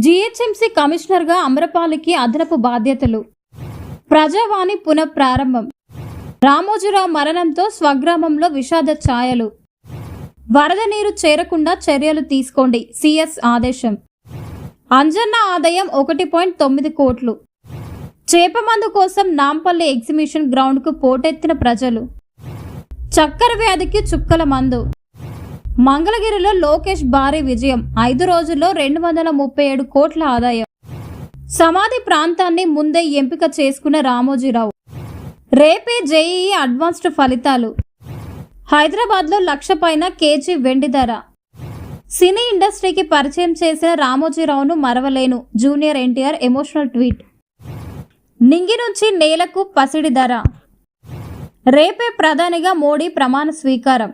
GHMC కమిషనర్గా అమరపాలికి అదనపు బాధ్యతలు. ప్రజావాణి పునఃప్రారంభం. రామోజీరావు మరణంతో స్వగ్రామంలో విషాద ఛాయలు. వరద నీరు చేరకుండా చర్యలు తీసుకోండి, సిఎస్ ఆదేశం. అంజన్న ఆదాయం 1.9 కోట్లు. చేపమందు కోసం నాంపల్లి ఎగ్జిబిషన్ గ్రౌండ్కు పోటెత్తిన ప్రజలు. చక్కెర వ్యాధికి చుక్కల మందు. మంగళగిరిలో లోకేష్ భారీ విజయం. 5 రోజుల్లో 237 కోట్ల ఆదాయం. సమాధి ప్రాంతాన్ని ముందే ఎంపిక చేసుకున్న రామోజీరావు. రేపే జేఈఈ అడ్వాన్స్డ్ ఫలితాలు. హైదరాబాద్లో 1,00,000 పైన కేజీ వెండి ధర. సినీ ఇండస్ట్రీకి పరిచయం చేసిన రామోజీరావును మరవలేను, జూనియర్ ఎన్టీఆర్ ఎమోషనల్ ట్వీట్. నింగి నుంచి నేలకు పసిడి ధర. రేపే ప్రధానిగా మోడీ ప్రమాణ స్వీకారం.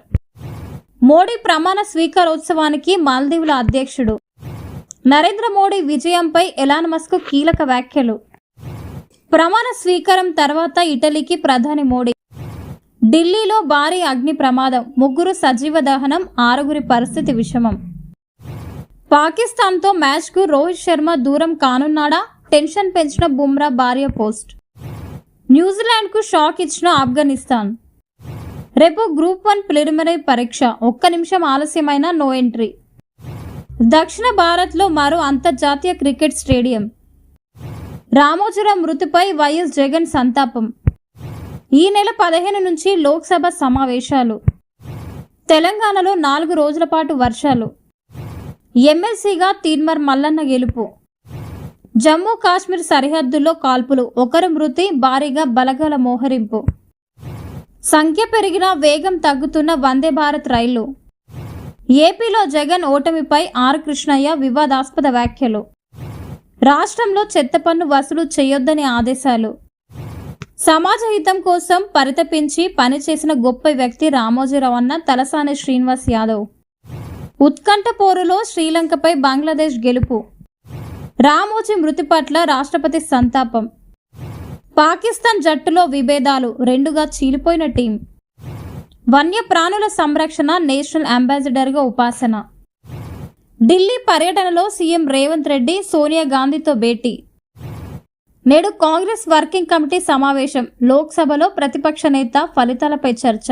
మోడీ ప్రమాణ స్వీకారోత్సవానికి మాల్దీవుల అధ్యక్షుడు. నరేంద్ర మోడీ విజయంపై ఎలాన్ మస్క్ కీలక వ్యాఖ్యలు. ప్రమాణ స్వీకారం తర్వాత ఇటలీకి ప్రధాని మోడీ. ఢిల్లీలో భారీ అగ్ని ప్రమాదం, 3 సజీవ దహనం, 6 పరిస్థితి విషమం. పాకిస్తాన్తో మ్యాచ్కు రోహిత్ శర్మ దూరం కానున్నాడా? టెన్షన్ పెంచిన బుమ్రా భార్య పోస్ట్. న్యూజిలాండ్కు షాక్ ఇచ్చిన ఆఫ్ఘనిస్తాన్. రేపు గ్రూప్ 1 ప్రిలిమినరీ పరీక్ష. 1 నిమిషం ఆలస్యమైన నో ఎంట్రీ. దక్షిణ భారత్లో మరో అంతర్జాతీయ క్రికెట్ స్టేడియం. రామోజీరావు మృతిపై వైఎస్ జగన్ సంతాపం. ఈ నెల 15 నుంచి లోక్సభ సమావేశాలు. తెలంగాణలో 4 రోజుల పాటు వర్షాలు. ఎమ్మెల్సీగా తీన్మార్ మల్లన్న గెలుపు. జమ్మూ కాశ్మీర్ సరిహద్దుల్లో కాల్పులు. 1 మృతి, భారీగా బలగాల మోహరింపు. సంఖ్య పెరిగినా వేగం తగ్గుతున్న వందే భారత్ రైళ్లు. ఏపీలో జగన్ ఓటమిపై ఆర్ కృష్ణయ్య వివాదాస్పద వ్యాఖ్యలు. రాష్ట్రంలో చెత్త పన్ను వసూలు చేయొద్దని ఆదేశాలు. సమాజ హితం కోసం పరితపించి పనిచేసిన గొప్ప వ్యక్తి రామోజీరావు అన్న తలసాని శ్రీనివాస్ యాదవ్. ఉత్కంఠ పోరులో శ్రీలంకపై బంగ్లాదేశ్ గెలుపు. రామోజీ మృతి పట్ల రాష్ట్రపతి సంతాపం. పాకిస్తాన్ జట్టులో విభేదాలు, 2గా చీలిపోయిన టీం. వన్యప్రాణుల సంరక్షణ నేషనల్ అంబాసిడర్గా ఉపాసన. ఢిల్లీ పర్యటనలో సీఎం రేవంత్ రెడ్డి సోనియా గాంధీతో భేటీ. నేడు కాంగ్రెస్ వర్కింగ్ కమిటీ సమావేశం. లోక్సభలో ప్రతిపక్ష నేత ఫలితాలపై చర్చ.